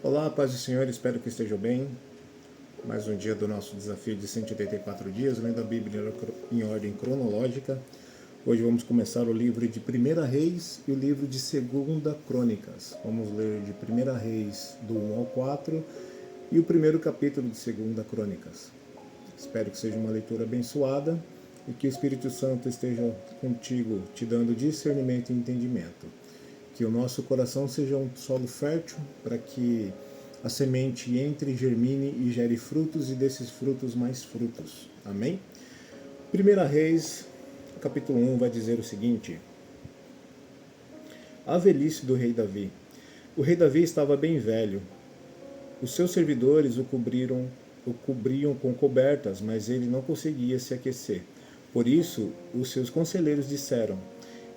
Olá, paz do Senhor, espero que estejam bem. Mais um dia do nosso desafio de 184 dias, lendo a Bíblia em ordem cronológica. Hoje vamos começar o livro de 1 Reis e o livro de 2 Crônicas. Vamos ler de 1 Reis do 1 ao 4 e o primeiro capítulo de 2 Crônicas. Espero que seja uma leitura abençoada e que o Espírito Santo esteja contigo, te dando discernimento e entendimento. Que o nosso coração seja um solo fértil para que a semente entre, germine e gere frutos e desses frutos mais frutos. Amém? 1 Reis, capítulo 1, vai dizer o seguinte: A velhice do rei Davi. O rei Davi estava bem velho. Os seus servidores o cobriam com cobertas, mas ele não conseguia se aquecer. Por isso, os seus conselheiros disseram: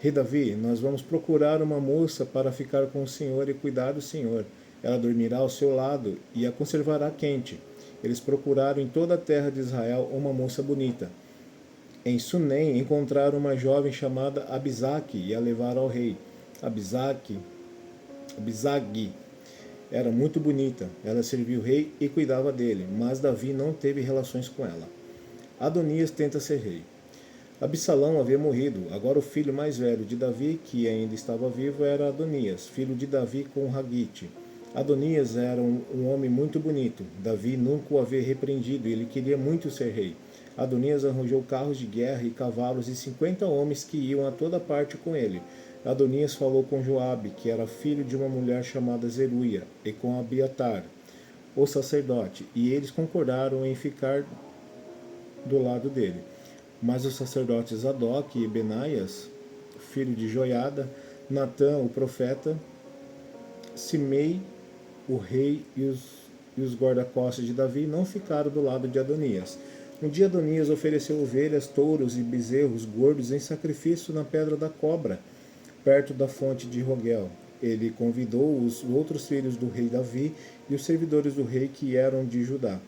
Rei Davi, nós vamos procurar uma moça para ficar com o Senhor e cuidar do Senhor. Ela dormirá ao seu lado e a conservará quente. Eles procuraram em toda a terra de Israel uma moça bonita. Em Sunem encontraram uma jovem chamada Abisaque e a levaram ao rei. Abisag era muito bonita. Ela servia o rei e cuidava dele, mas Davi não teve relações com ela. Adonias tenta ser rei. Absalão havia morrido. Agora o filho mais velho de Davi, que ainda estava vivo, era Adonias, filho de Davi com Hagite. Adonias era um homem muito bonito. Davi nunca o havia repreendido e ele queria muito ser rei. Adonias arranjou carros de guerra e cavalos e 50 homens que iam a toda parte com ele. Adonias falou com Joabe, que era filho de uma mulher chamada Zeruia, e com Abiatar, o sacerdote, e eles concordaram em ficar do lado dele. Mas os sacerdotes Zadok e Benaias, filho de Joiada, Natã, o profeta, Simei, o rei e os guarda-costas de Davi não ficaram do lado de Adonias. Um dia Adonias ofereceu ovelhas, touros e bezerros gordos em sacrifício na Pedra da Cobra, perto da fonte de Rogel. Ele convidou os outros filhos do rei Davi e os servidores do rei que eram de Judá.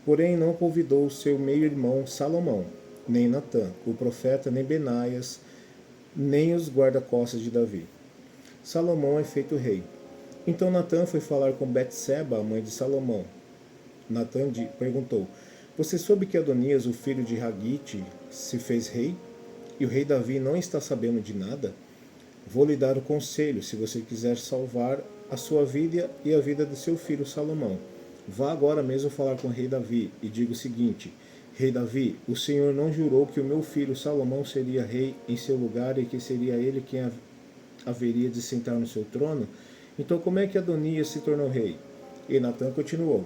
Porém não convidou seu meio-irmão Salomão, nem Natã, o profeta, nem Benaias, nem os guarda-costas de Davi. Salomão é feito rei. Então Natã foi falar com Betseba, a mãe de Salomão. Natã perguntou: Você soube que Adonias, o filho de Hagite, se fez rei? E o rei Davi não está sabendo de nada? Vou lhe dar o conselho, se você quiser salvar a sua vida e a vida de seu filho Salomão. Vá agora mesmo falar com o rei Davi e diga o seguinte: Rei Davi, o Senhor não jurou que o meu filho Salomão seria rei em seu lugar e que seria ele quem haveria de sentar no seu trono? Então como é que Adonias se tornou rei? E Natã continuou: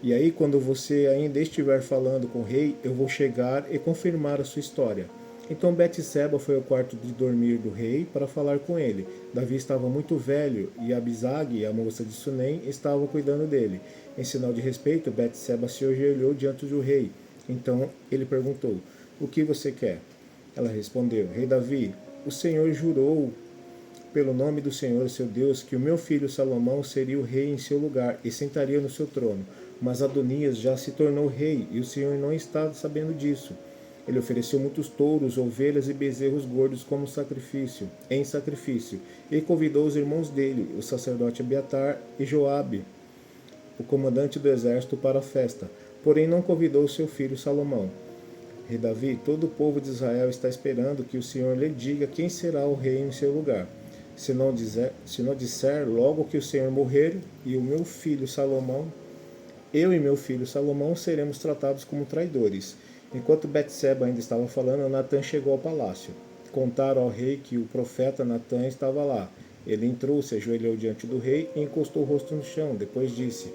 E aí, quando você ainda estiver falando com o rei, eu vou chegar e confirmar a sua história. Então Betseba foi ao quarto de dormir do rei para falar com ele. Davi estava muito velho e Abisag, a moça de Sunem, estava cuidando dele. Em sinal de respeito, Betseba se ajoelhou diante do rei. Então ele perguntou: O que você quer? Ela respondeu: Rei Davi, o Senhor jurou pelo nome do Senhor, seu Deus, que o meu filho Salomão seria o rei em seu lugar e sentaria no seu trono. Mas Adonias já se tornou rei e o Senhor não está sabendo disso. Ele ofereceu muitos touros, ovelhas e bezerros gordos como sacrifício, e convidou os irmãos dele, o sacerdote Abiatar e Joabe, o comandante do exército, para a festa. Porém não convidou seu filho Salomão. Rei Davi, todo o povo de Israel está esperando que o Senhor lhe diga quem será o rei em seu lugar. Se não disser logo que o Senhor morrer e o meu filho Salomão, eu e meu filho Salomão seremos tratados como traidores. Enquanto Betseba ainda estava falando, Natã chegou ao palácio. Contaram ao rei que o profeta Natã estava lá. Ele entrou, se ajoelhou diante do rei e encostou o rosto no chão. Depois disse: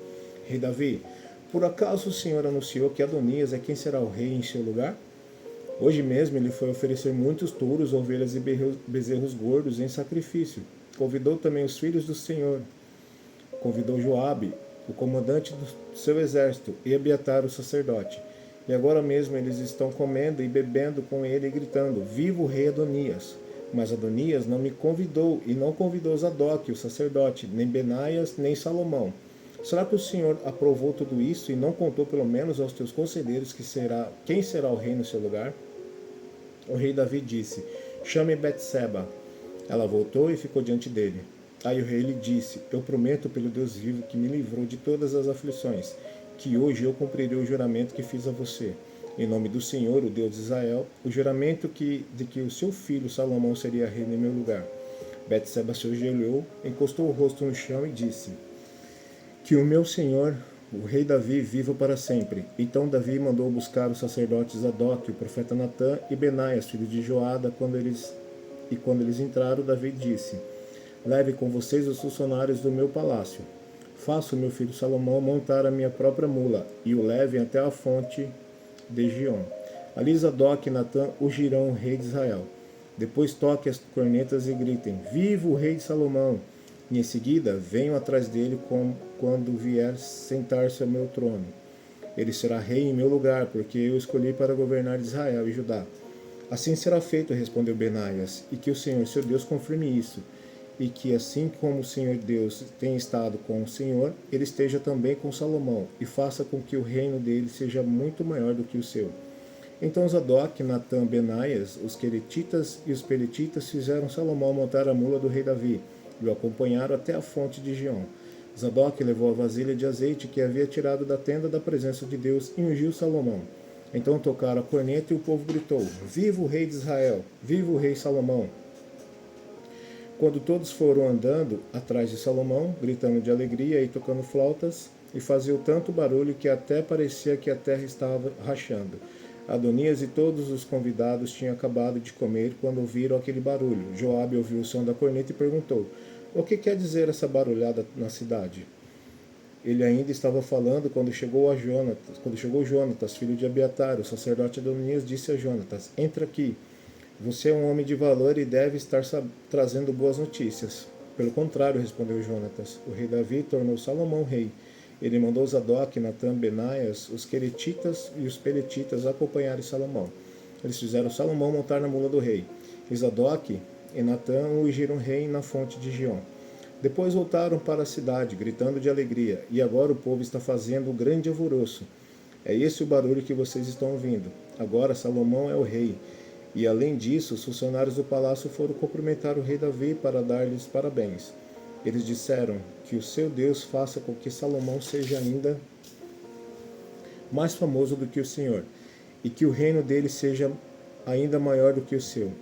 Rei Davi, por acaso o Senhor anunciou que Adonias é quem será o rei em seu lugar? Hoje mesmo ele foi oferecer muitos touros, ovelhas e bezerros gordos em sacrifício. Convidou também os filhos do Senhor. Convidou Joabe, o comandante do seu exército, e Abiatar, o sacerdote. E agora mesmo eles estão comendo e bebendo com ele e gritando: Viva o rei Adonias! Mas Adonias não me convidou e não convidou Zadok, o sacerdote, nem Benaias, nem Salomão. Será que o Senhor aprovou tudo isso e não contou pelo menos aos teus conselheiros quem será o rei no seu lugar? O rei Davi disse: Chame Betseba. Ela voltou e ficou diante dele. Aí o rei lhe disse: Eu prometo pelo Deus vivo que me livrou de todas as aflições, que hoje eu cumprirei o juramento que fiz a você. Em nome do Senhor, o Deus de Israel, o juramento de que o seu filho Salomão seria rei em meu lugar. Betseba se ajoelhou, encostou o rosto no chão e disse: Que o meu senhor, o rei Davi, viva para sempre. Então Davi mandou buscar os sacerdotes Zadok, o profeta Natã e Benaias, filho de Joada, quando eles entraram, Davi disse: Leve com vocês os funcionários do meu palácio. Faça o meu filho Salomão montar a minha própria mula e o levem até a fonte de Gion. Ali Zadok e Natã ungirão o rei de Israel. Depois toquem as cornetas e gritem: Viva o rei de Salomão! E em seguida venham atrás dele quando vier sentar-se ao meu trono. Ele será rei em meu lugar, porque eu escolhi para governar Israel e Judá. Assim será feito, respondeu Benaias, e que o Senhor, seu Deus, confirme isso, e que assim como o Senhor Deus tem estado com o Senhor, ele esteja também com Salomão, e faça com que o reino dele seja muito maior do que o seu. Então Zadok, Natã, Benaias, os queretitas e os peletitas fizeram Salomão montar a mula do rei Davi, e o acompanharam até a fonte de Gion. Zadok levou a vasilha de azeite que havia tirado da tenda da presença de Deus e ungiu Salomão. Então tocaram a corneta e o povo gritou: Viva o rei de Israel! Viva o rei Salomão! Quando todos foram andando atrás de Salomão, gritando de alegria e tocando flautas, e faziam tanto barulho que até parecia que a terra estava rachando. Adonias e todos os convidados tinham acabado de comer quando ouviram aquele barulho. Joabe ouviu o som da corneta e perguntou: O que quer dizer essa barulhada na cidade? Ele ainda estava falando quando chegou Jonatas, filho de Abiatar. O sacerdote Adonias disse a Jonatas: Entra aqui. Você é um homem de valor e deve estar trazendo boas notícias. Pelo contrário, respondeu Jonatas, o rei Davi tornou Salomão rei. Ele mandou Zadok, Natã, Benaias, os queretitas e os peletitas acompanharem Salomão. Eles fizeram Salomão montar na mula do rei. E Zadok e Natã o ungiram rei na fonte de Gion. Depois voltaram para a cidade, gritando de alegria, e agora o povo está fazendo um grande alvoroço. É esse o barulho que vocês estão ouvindo. Agora Salomão é o rei. E além disso, os funcionários do palácio foram cumprimentar o rei Davi para dar-lhes parabéns. Eles disseram: Que o seu Deus faça com que Salomão seja ainda mais famoso do que o Senhor, e que o reino dele seja ainda maior do que o seu.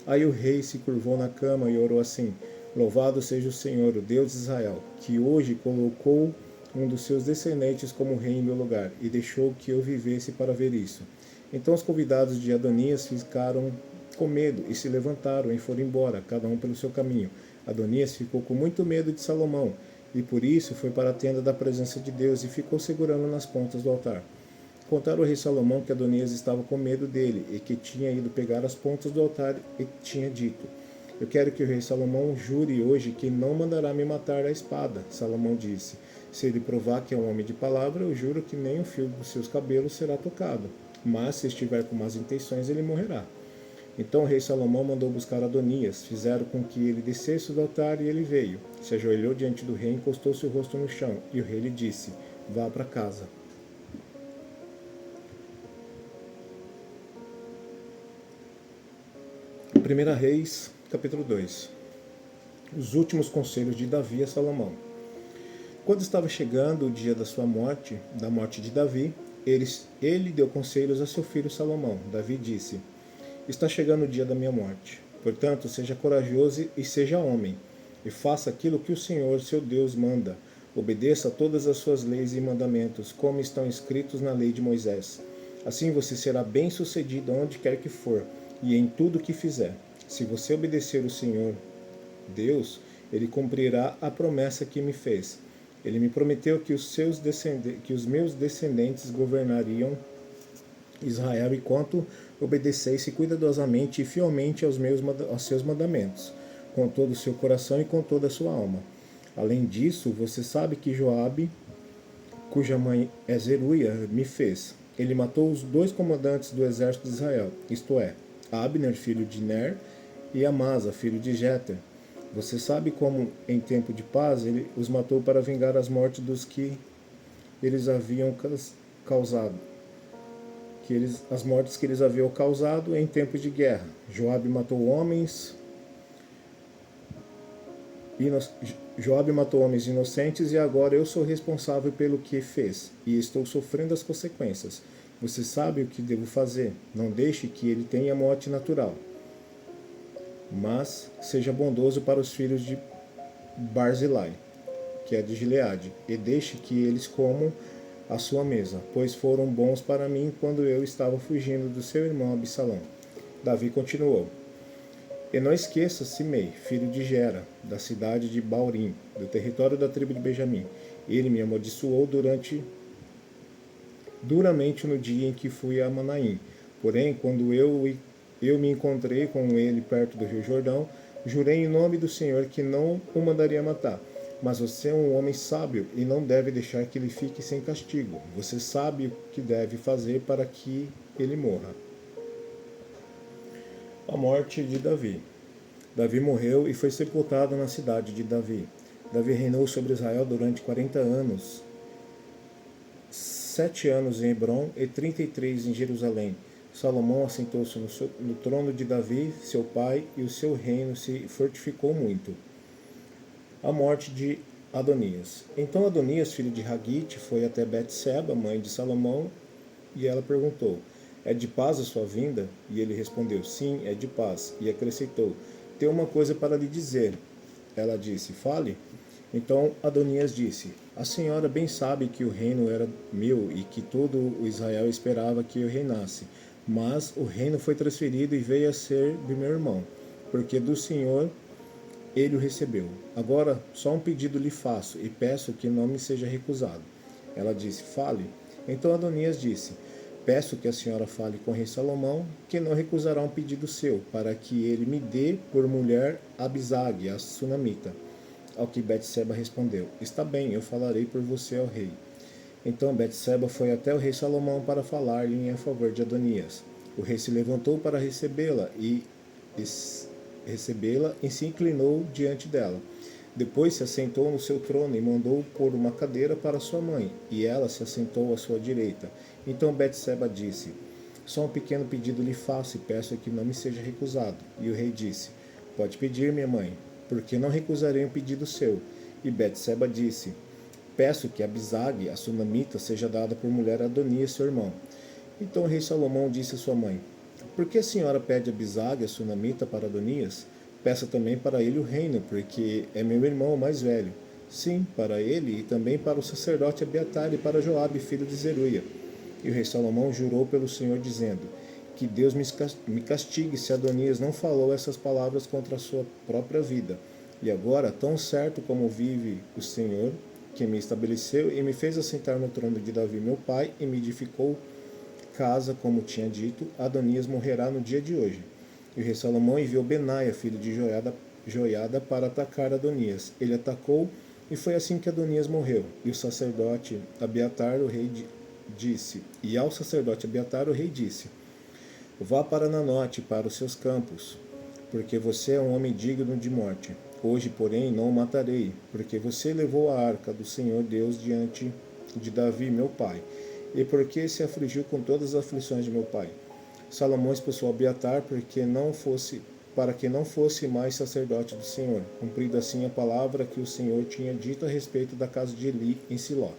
Aí o rei se curvou na cama e orou assim: Louvado seja o Senhor, o Deus de Israel, que hoje colocou um dos seus descendentes como rei em meu lugar, e deixou que eu vivesse para ver isso. Então os convidados de Adonias ficaram com medo e se levantaram e foram embora, cada um pelo seu caminho. Adonias ficou com muito medo de Salomão, e por isso foi para a tenda da presença de Deus e ficou segurando nas pontas do altar. Contaram ao rei Salomão que Adonias estava com medo dele e que tinha ido pegar as pontas do altar e tinha dito: Eu quero que o rei Salomão jure hoje que não mandará me matar à espada. Salomão disse: Se ele provar que é um homem de palavra, eu juro que nem o fio dos seus cabelos será tocado. Mas se estiver com más intenções, ele morrerá. Então o rei Salomão mandou buscar Adonias, fizeram com que ele descesse do altar e ele veio. Se ajoelhou diante do rei, encostou seu rosto no chão, e o rei lhe disse: Vá para casa. 1 Reis, capítulo 2. Os últimos conselhos de Davi a Salomão. Quando estava chegando o dia da sua morte, da morte de Davi, ele deu conselhos a seu filho Salomão. Davi disse: Está chegando o dia da minha morte. Portanto, seja corajoso e seja homem, e faça aquilo que o Senhor, seu Deus, manda. Obedeça a todas as suas leis e mandamentos, como estão escritos na lei de Moisés. Assim você será bem-sucedido onde quer que for, e em tudo que fizer. Se você obedecer o Senhor, Deus, ele cumprirá a promessa que me fez. Ele me prometeu que os meus descendentes governariam Israel enquanto obedecesse cuidadosamente e fielmente aos seus mandamentos, com todo o seu coração e com toda a sua alma. Além disso, você sabe que Joabe, cuja mãe é Zeruia, me fez. Ele matou os 2 comandantes do exército de Israel, isto é, Abner, filho de Ner, e Amasa, filho de Jeter. Você sabe como, em tempo de paz, ele os matou para vingar as mortes dos que eles haviam causado. As mortes que eles haviam causado em tempos de guerra. Joabe matou homens Joabe matou homens inocentes e agora eu sou responsável pelo que fez e estou sofrendo as consequências. Você sabe o que devo fazer. Não deixe que ele tenha morte natural, mas seja bondoso para os filhos de Barzilai, que é de Gileade, e deixe que eles comam a sua mesa, pois foram bons para mim quando eu estava fugindo do seu irmão Absalão. Davi continuou: E não esqueça Simei, filho de Gera, da cidade de Baurim, do território da tribo de Benjamim. Ele me amaldiçoou duramente no dia em que fui a Manaim. Porém, quando eu me encontrei com ele perto do rio Jordão, jurei em nome do Senhor que não o mandaria matar. Mas você é um homem sábio e não deve deixar que ele fique sem castigo. Você sabe o que deve fazer para que ele morra. A morte de Davi. Davi morreu e foi sepultado na cidade de Davi. Davi reinou sobre Israel durante 40 anos, 7 anos em Hebron e 33 em Jerusalém. Salomão assentou-se no trono de Davi, seu pai, e o seu reino se fortificou muito. A morte de Adonias. Então Adonias, filho de Hagite, foi até Betseba, mãe de Salomão, e ela perguntou: É de paz a sua vinda? E ele respondeu: Sim, é de paz. E acrescentou: Tenho uma coisa para lhe dizer. Ela disse: Fale. Então Adonias disse: A senhora bem sabe que o reino era meu e que todo o Israel esperava que eu reinasse. Mas o reino foi transferido e veio a ser de meu irmão, porque do Senhor ele o recebeu. Agora só um pedido lhe faço e peço que não me seja recusado. Ela disse: Fale. Então Adonias disse: Peço que a senhora fale com o rei Salomão, que não recusará um pedido seu, para que ele me dê por mulher Abisag, a sunamita. Ao que Betseba respondeu: Está bem, eu falarei por você ao rei. Então Betseba foi até o rei Salomão para falar-lhe em favor de Adonias. O rei se levantou para recebê-la e se inclinou diante dela. Depois se assentou no seu trono e mandou pôr uma cadeira para sua mãe, e ela se assentou à sua direita. Então Betseba disse: Só um pequeno pedido lhe faço e peço que não me seja recusado. E o rei disse: Pode pedir, minha mãe, porque não recusarei um pedido seu. E Betseba disse: Peço que Abisag, a sunamita, seja dada por mulher a Adonias, seu irmão. Então o rei Salomão disse a sua mãe: Por que a senhora pede Abisag, a sunamita, para Adonias? Peça também para ele o reino, porque é meu irmão mais velho. Sim, para ele e também para o sacerdote Abiatar e para Joabe, filho de Zeruia. E o rei Salomão jurou pelo Senhor, dizendo: Que Deus me castigue se Adonias não falou essas palavras contra a sua própria vida. E agora, tão certo como vive o Senhor, que me estabeleceu e me fez assentar no trono de Davi meu pai, e me edificou casa, como tinha dito, Adonias morrerá no dia de hoje. E o rei Salomão enviou Benaia, filho de Joiada, para atacar Adonias. Ele atacou, e foi assim que Adonias morreu. E o sacerdote Abiatar, o rei disse: E ao sacerdote Abiatar, o rei disse: Vá para Nanote, para os seus campos, porque você é um homem digno de morte. Hoje, porém, não o matarei, porque você levou a arca do Senhor Deus diante de Davi, meu pai, e porque se afligiu com todas as aflições de meu pai. Salomão expulsou Abiatar para que não fosse mais sacerdote do Senhor, cumprida assim a palavra que o Senhor tinha dito a respeito da casa de Eli em Siló.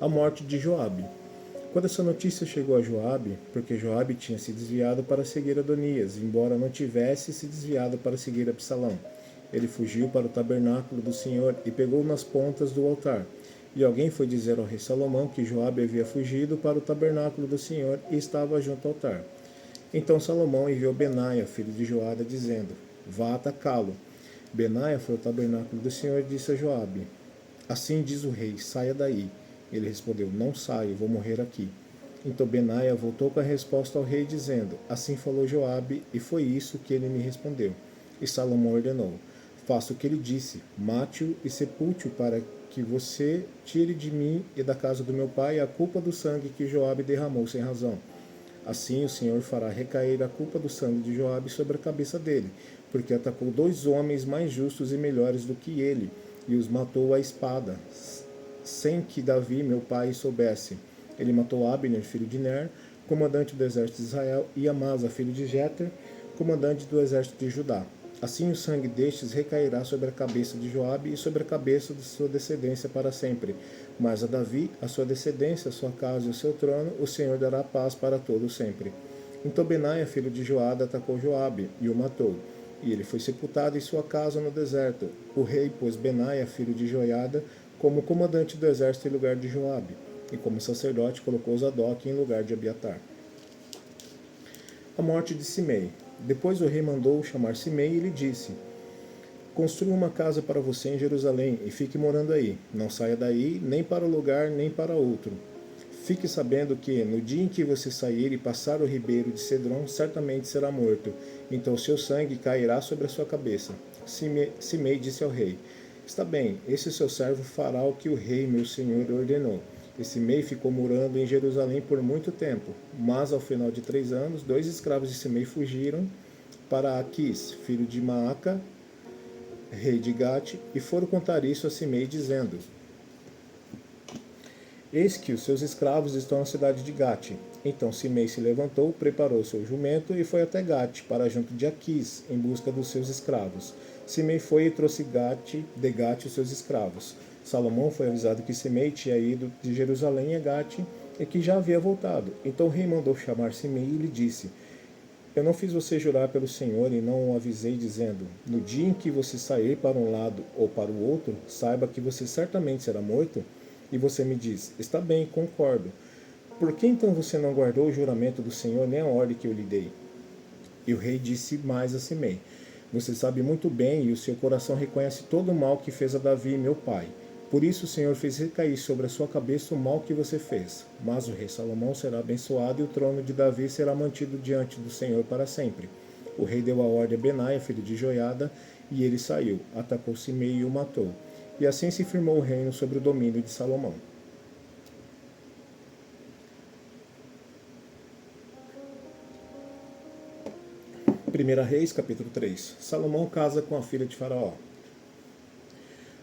A morte de Joabe. Quando essa notícia chegou a Joabe, porque Joabe tinha se desviado para seguir Adonias, embora não tivesse se desviado para seguir Absalão, ele fugiu para o tabernáculo do Senhor e pegou nas pontas do altar. E alguém foi dizer ao rei Salomão que Joabe havia fugido para o tabernáculo do Senhor e estava junto ao altar. Então Salomão enviou Benaia, filho de Joiada, dizendo: Vá atacá-lo. Benaia foi ao tabernáculo do Senhor e disse a Joabe: Assim diz o rei, saia daí. Ele respondeu: Não saio, vou morrer aqui. Então Benaia voltou com a resposta ao rei, dizendo: Assim falou Joabe, e foi isso que ele me respondeu. E Salomão ordenou: Faça o que ele disse, mate-o e sepulte-o, para que você tire de mim e da casa do meu pai a culpa do sangue que Joabe derramou sem razão. Assim o Senhor fará recair a culpa do sangue de Joabe sobre a cabeça dele, porque atacou 2 homens mais justos e melhores do que ele, e os matou à espada, sem que Davi, meu pai, soubesse. Ele matou Abner, filho de Ner, comandante do exército de Israel, e Amasa, filho de Jeter, comandante do exército de Judá. Assim o sangue destes recairá sobre a cabeça de Joabe e sobre a cabeça de sua descendência para sempre. Mas a Davi, a sua descendência, a sua casa e o seu trono, o Senhor dará paz para todo sempre. Então Benaia, filho de Joada, atacou Joabe e o matou. E ele foi sepultado em sua casa no deserto. O rei pôs Benaia, filho de Joiada, como comandante do exército em lugar de Joabe, e como sacerdote colocou Zadok em lugar de Abiatar. A morte de Simei. Depois o rei mandou chamar Simei e lhe disse: Construa uma casa para você em Jerusalém e fique morando aí. Não saia daí, nem para um lugar, nem para outro. Fique sabendo que, no dia em que você sair e passar o ribeiro de Cedron, certamente será morto. Então seu sangue cairá sobre a sua cabeça. Simei disse ao rei: Está bem, esse seu servo fará o que o rei, meu senhor, ordenou. E Simei ficou morando em Jerusalém por muito tempo. Mas, ao final de 3 anos, 2 escravos de Simei fugiram para Aquis, filho de Maaca, rei de Gate, e foram contar isso a Simei, dizendo: Eis que os seus escravos estão na cidade de Gate. Então Simei se levantou, preparou seu jumento e foi até Gate, para junto de Aquis, em busca dos seus escravos. Simei foi e trouxe de Gate os seus escravos. Salomão foi avisado que Simei tinha ido de Jerusalém a Gate e que já havia voltado. Então o rei mandou chamar Simei e lhe disse: Eu não fiz você jurar pelo Senhor e não o avisei, dizendo: No dia em que você sair para um lado ou para o outro, saiba que você certamente será morto? E você me diz: Está bem, concordo. Por que então você não guardou o juramento do Senhor nem a ordem que eu lhe dei? E o rei disse mais a Simei: Você sabe muito bem e o seu coração reconhece todo o mal que fez a Davi, meu pai. Por isso o Senhor fez recair sobre a sua cabeça o mal que você fez. Mas o rei Salomão será abençoado e o trono de Davi será mantido diante do Senhor para sempre. O rei deu a ordem a Benaia, filho de Joiada, e ele saiu, atacou Simei e o matou. E assim se firmou o reino sobre o domínio de Salomão. 1 Reis, capítulo 3. Salomão casa com a filha de Faraó.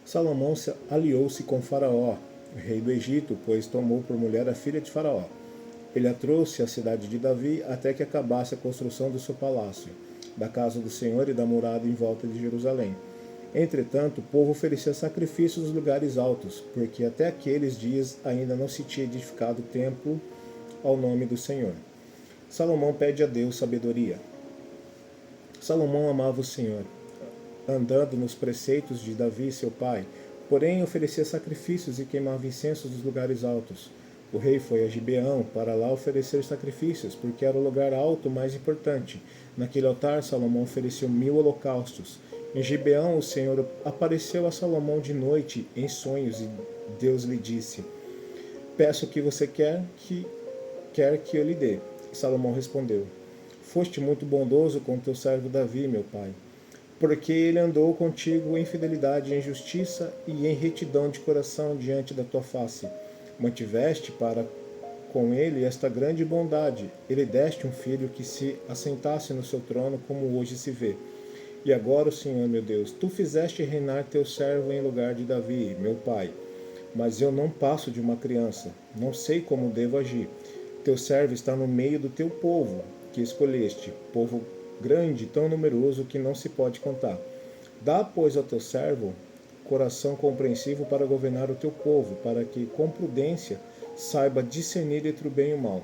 Salomão aliou-se com Faraó, rei do Egito, pois tomou por mulher a filha de Faraó. Ele a trouxe à cidade de Davi até que acabasse a construção do seu palácio, da casa do Senhor e da murada em volta de Jerusalém. Entretanto, o povo oferecia sacrifícios nos lugares altos, porque até aqueles dias ainda não se tinha edificado templo ao nome do Senhor. Salomão pede a Deus sabedoria. Salomão amava o Senhor, andando nos preceitos de Davi, seu pai, porém oferecia sacrifícios e queimava incensos nos lugares altos. O rei foi a Gibeão para lá oferecer sacrifícios, porque era o lugar alto mais importante. Naquele altar, Salomão ofereceu 1000 holocaustos. Em Gibeão, o Senhor apareceu a Salomão de noite em sonhos e Deus lhe disse: Peço o que você quer que eu lhe dê. Salomão respondeu: Foste muito bondoso com teu servo Davi, meu pai, porque ele andou contigo em fidelidade, em justiça e em retidão de coração diante da tua face. Mantiveste para com ele esta grande bondade. Ele deste um filho que se assentasse no seu trono, como hoje se vê. E agora, Senhor meu Deus, tu fizeste reinar teu servo em lugar de Davi, meu pai. Mas eu não passo de uma criança, não sei como devo agir. Teu servo está no meio do teu povo, que escolheste, povo grande, tão numeroso que não se pode contar. Dá, pois, ao teu servo coração compreensivo para governar o teu povo, para que, com prudência, saiba discernir entre o bem e o mal.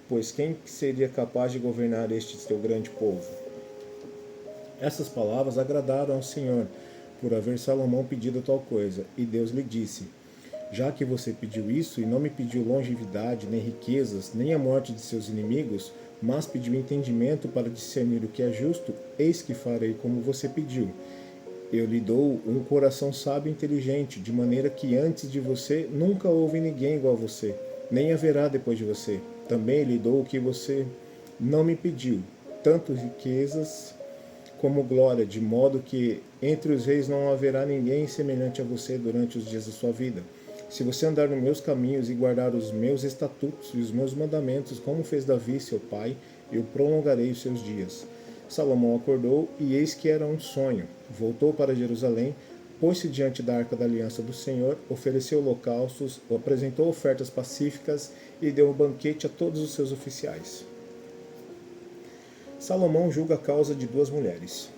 Pois quem seria capaz de governar este teu grande povo? Essas palavras agradaram ao Senhor, por haver Salomão pedido tal coisa. E Deus lhe disse: Já que você pediu isso, e não me pediu longevidade, nem riquezas, nem a morte de seus inimigos, mas pediu entendimento para discernir o que é justo, eis que farei como você pediu. Eu lhe dou um coração sábio e inteligente, de maneira que antes de você nunca houve ninguém igual a você, nem haverá depois de você. Também lhe dou o que você não me pediu, tanto riquezas como glória, de modo que entre os reis não haverá ninguém semelhante a você durante os dias da sua vida. Se você andar nos meus caminhos e guardar os meus estatutos e os meus mandamentos, como fez Davi, seu pai, eu prolongarei os seus dias. Salomão acordou, e eis que era um sonho. Voltou para Jerusalém, pôs-se diante da arca da aliança do Senhor, ofereceu holocaustos, apresentou ofertas pacíficas e deu um banquete a todos os seus oficiais. Salomão julga a causa de 2 mulheres.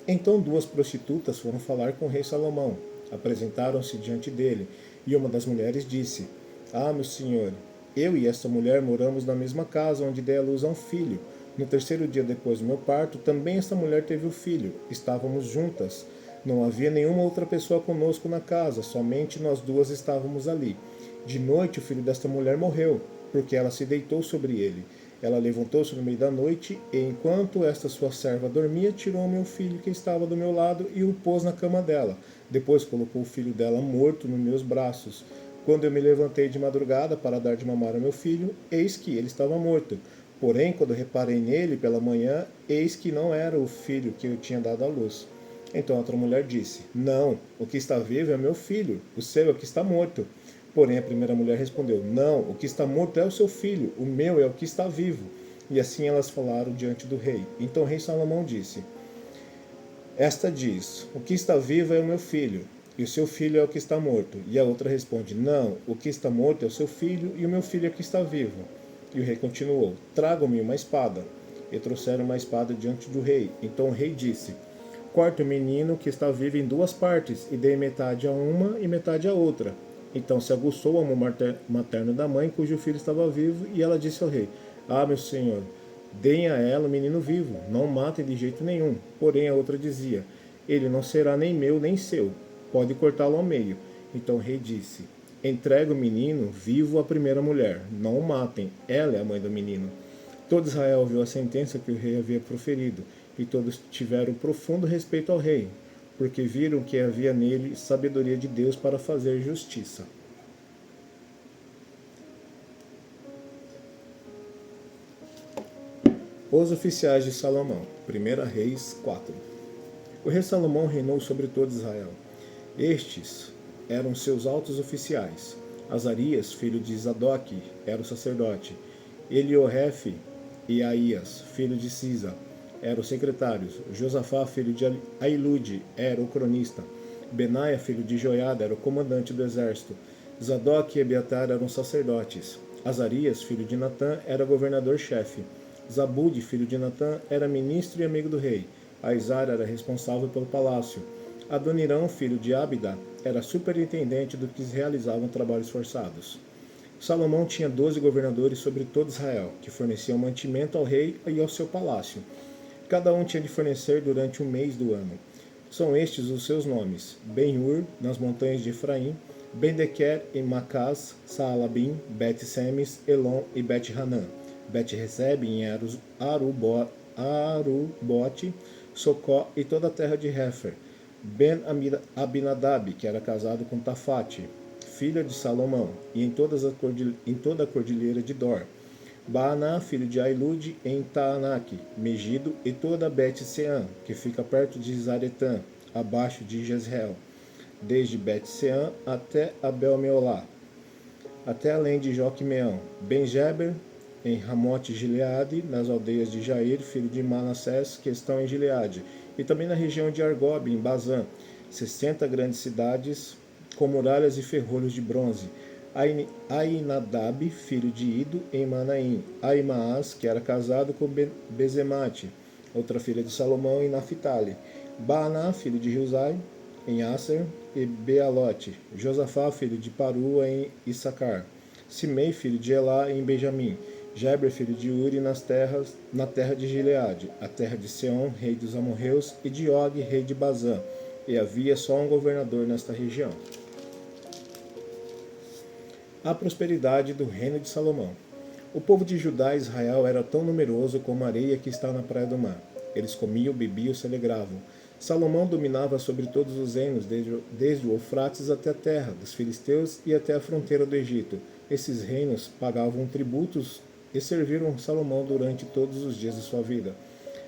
Então 2 prostitutas foram falar com o rei Salomão. Apresentaram-se diante dele, e uma das mulheres disse: Ah, meu senhor, eu e esta mulher moramos na mesma casa onde dei à luz a um filho. No terceiro dia depois do meu parto, também esta mulher teve o filho. Estávamos juntas. Não havia nenhuma outra pessoa conosco na casa, somente nós duas estávamos ali. De noite o filho desta mulher morreu, porque ela se deitou sobre ele. Ela levantou-se no meio da noite, e enquanto esta sua serva dormia, tirou meu filho que estava do meu lado e o pôs na cama dela. Depois colocou o filho dela morto nos meus braços. Quando eu me levantei de madrugada para dar de mamar ao meu filho, eis que ele estava morto. Porém, quando reparei nele pela manhã, eis que não era o filho que eu tinha dado à luz. Então outra mulher disse: Não, o que está vivo é meu filho, o seu é o que está morto. Porém a primeira mulher respondeu: Não, o que está morto é o seu filho, o meu é o que está vivo. E assim elas falaram diante do rei. Então o rei Salomão disse: Esta diz: O que está vivo é o meu filho, e o seu filho é o que está morto. E a outra responde: Não, o que está morto é o seu filho, e o meu filho é o que está vivo. E o rei continuou: Tragam-me uma espada. E trouxeram uma espada diante do rei. Então o rei disse: Corte o menino que está vivo em 2 partes, e dê metade a uma e metade a outra. Então se aguçou o amor materno da mãe, cujo filho estava vivo, e ela disse ao rei: Ah, meu senhor, deem a ela o menino vivo, não matem de jeito nenhum. Porém a outra dizia: Ele não será nem meu nem seu, pode cortá-lo ao meio. Então o rei disse: Entregue o menino vivo à primeira mulher, não o matem, ela é a mãe do menino. Todo Israel ouviu a sentença que o rei havia proferido, e todos tiveram profundo respeito ao rei, porque viram que havia nele sabedoria de Deus para fazer justiça. Os oficiais de Salomão. 1 Reis 4. O rei Salomão reinou sobre todo Israel. Estes eram seus altos oficiais. Azarias, filho de Zadok, era o sacerdote. Eliorefe e Aías, filho de Sisa, eram os secretários. Josafá, filho de Ailude, era o cronista. Benaia, filho de Joiada, era o comandante do exército. Zadok e Ebiatar eram sacerdotes. Azarias, filho de Natã, era governador-chefe. Zabude, filho de Natã, era ministro e amigo do rei. Aizar era responsável pelo palácio. Adonirão, filho de Abida, era superintendente dos que realizavam trabalhos forçados. Salomão tinha 12 governadores sobre todo Israel, que forneciam mantimento ao rei e ao seu palácio. Cada um tinha de fornecer durante um mês do ano. São estes os seus nomes: Ben-Hur, nas montanhas de Efraim, Ben-Dequer e Macás, Saalabim, Bet-Semes, Elon e Bet-Hanã, Bet-Reseb em Arubote, Socó e toda a terra de Hefer, Ben-Abinadab, que era casado com Tafate, filha de Salomão, e em toda a cordilheira de Dor, Baaná, filho de Ailude, em Taanac, Megido, e toda Bet-Sean, que fica perto de Zaretã, abaixo de Jezreel, desde Bet-Sean até Abel-Meolá, até além de Joquimeão, Ben-Geber, em Ramote Gileade, nas aldeias de Jair, filho de Manassés, que estão em Gileade, e também na região de Argob, em Bazã, 60 grandes cidades com muralhas e ferrolhos de bronze. Ainadab, filho de Ido, em Manaim. Aimaas, que era casado com Bezemate, outra filha de Salomão, em Naphtali. Baaná, filho de Hilzai, em Aser, e Bealote. Josafá, filho de Parua, em Issacar. Simei, filho de Elá, em Benjamim. Jeber, filho de Uri, na terra de Gileade, a terra de Seom, rei dos amorreus, e de Og, rei de Bazã. E havia só um governador nesta região. A prosperidade do reino de Salomão. O povo de Judá e Israel era tão numeroso como a areia que está na praia do mar. Eles comiam, bebiam, se alegravam. Salomão dominava sobre todos os reinos, desde o Eufrates até a terra dos filisteus e até a fronteira do Egito. Esses reinos pagavam tributos e serviram Salomão durante todos os dias de sua vida.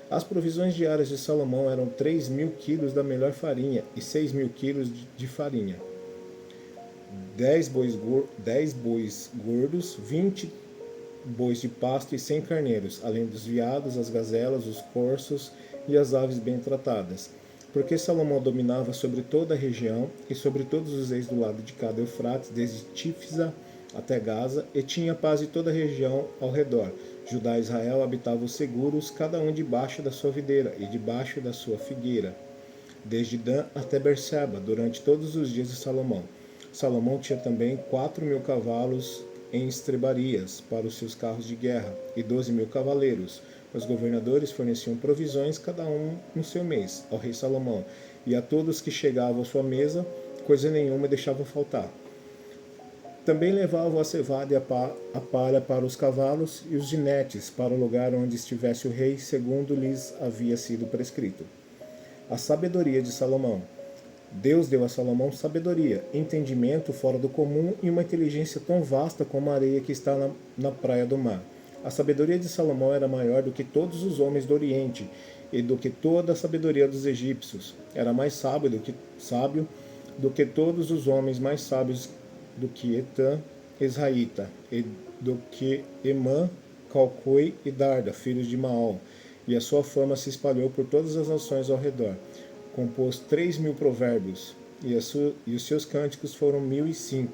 As provisões diárias de Salomão eram 3.000 quilos da melhor farinha e 6.000 quilos de farinha. 10 bois gordos, 20 bois de pasto e 100 carneiros, além dos veados, as gazelas, os corços e as aves bem tratadas. Porque Salomão dominava sobre toda a região e sobre todos os reis do lado de cada Eufrates, desde Tífisa até Gaza, e tinha paz em toda a região ao redor. Judá e Israel habitavam seguros, cada um debaixo da sua videira e debaixo da sua figueira. desde Dan até Berseba, durante todos os dias de Salomão. Salomão tinha também 4.000 cavalos em estrebarias para os seus carros de guerra e 12.000 cavaleiros. Os governadores forneciam provisões, cada um no seu mês, ao rei Salomão, e a todos que chegavam à sua mesa, coisa nenhuma deixavam faltar. Também levavam a cevada e a palha para os cavalos e os jinetes para o lugar onde estivesse o rei, segundo lhes havia sido prescrito. A sabedoria de Salomão. Deus deu a Salomão sabedoria, entendimento fora do comum e uma inteligência tão vasta como a areia que está na praia do mar. A sabedoria de Salomão era maior do que todos os homens do Oriente e do que toda a sabedoria dos egípcios. Era mais sábio do que todos os homens mais sábios do que Etã, Israelita, e do que Emã, Calcoi e Darda, filhos de Maol. E a sua fama se espalhou por todas as nações ao redor. Compôs 3.000 provérbios, e os seus cânticos foram 1.005.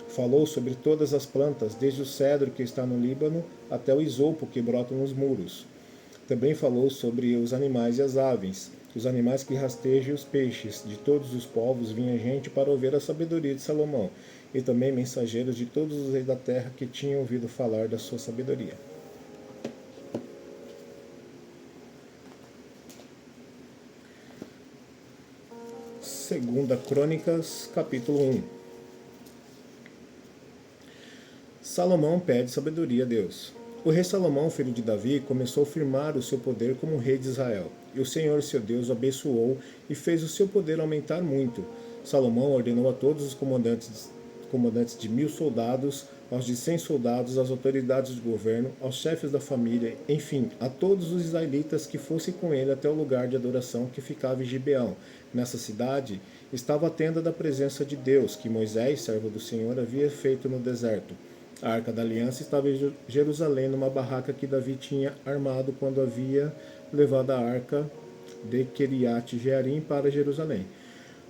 Falou sobre todas as plantas, desde o cedro que está no Líbano até o isopo que brota nos muros. Também falou sobre os animais e as aves, os animais que rastejam e os peixes. De todos os povos vinha gente para ouvir a sabedoria de Salomão, e também mensageiros de todos os reis da terra que tinham ouvido falar da sua sabedoria. Segunda Crônicas, capítulo 1. Salomão pede sabedoria a Deus. O rei Salomão, filho de Davi, começou a firmar o seu poder como rei de Israel. E o Senhor, seu Deus, o abençoou e fez o seu poder aumentar muito. Salomão ordenou a todos os comandantes de 1.000 soldados, aos de 100 soldados, às autoridades de governo, aos chefes da família, enfim, a todos os israelitas que fossem com ele até o lugar de adoração que ficava em Gibeão. Nessa cidade estava a tenda da presença de Deus, que Moisés, servo do Senhor, havia feito no deserto. A Arca da Aliança estava em Jerusalém, numa barraca que Davi tinha armado quando havia levado a Arca de Queriate Jearim para Jerusalém.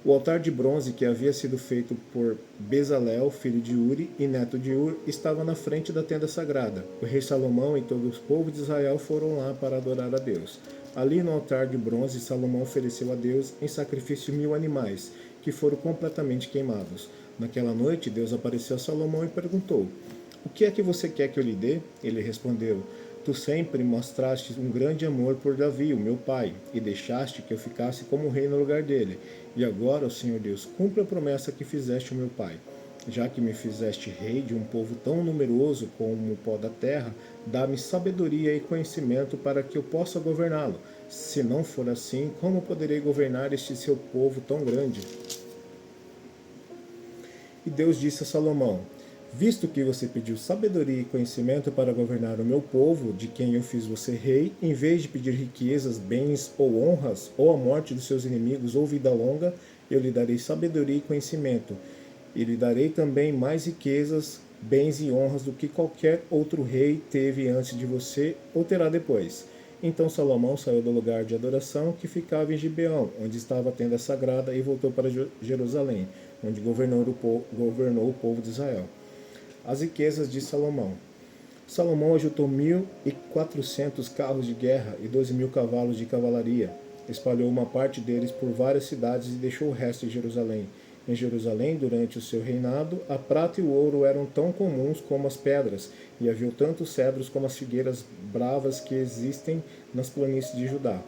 O altar de bronze que havia sido feito por Bezalel, filho de Uri e neto de Ur, estava na frente da tenda sagrada. O rei Salomão e todo o povo de Israel foram lá para adorar a Deus. Ali no altar de bronze, Salomão ofereceu a Deus em sacrifício 1.000 animais, que foram completamente queimados. Naquela noite, Deus apareceu a Salomão e perguntou: "O que é que você quer que eu lhe dê?" Ele respondeu: "Tu sempre mostraste um grande amor por Davi, o meu pai, e deixaste que eu ficasse como rei no lugar dele. E agora, ó Senhor Deus, cumpre a promessa que fizeste ao meu pai. Já que me fizeste rei de um povo tão numeroso como o pó da terra, dá-me sabedoria e conhecimento para que eu possa governá-lo. Se não for assim, como poderei governar este seu povo tão grande?" E Deus disse a Salomão: "Visto que você pediu sabedoria e conhecimento para governar o meu povo, de quem eu fiz você rei, em vez de pedir riquezas, bens ou honras, ou a morte dos seus inimigos, ou vida longa, eu lhe darei sabedoria e conhecimento. E lhe darei também mais riquezas, bens e honras do que qualquer outro rei teve antes de você ou terá depois." Então Salomão saiu do lugar de adoração que ficava em Gibeão, onde estava a tenda sagrada, e voltou para Jerusalém, onde governou o povo de Israel. As riquezas de Salomão. Salomão ajuntou 1.400 carros de guerra e 12.000 cavalos de cavalaria. Espalhou uma parte deles por várias cidades e deixou o resto em Jerusalém. Em Jerusalém, durante o seu reinado, a prata e o ouro eram tão comuns como as pedras, e havia tantos cedros como as figueiras bravas que existem nas planícies de Judá.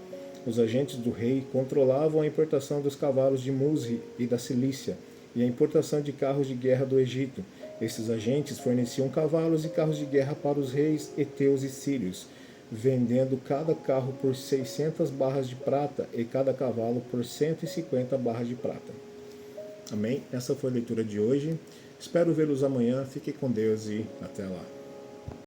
Os agentes do rei controlavam a importação dos cavalos de Musri e da Cilícia, e a importação de carros de guerra do Egito. Esses agentes forneciam cavalos e carros de guerra para os reis heteus e sírios, vendendo cada carro por 600 barras de prata e cada cavalo por 150 barras de prata. Amém? Essa foi a leitura de hoje. Espero vê-los amanhã. Fique com Deus e até lá.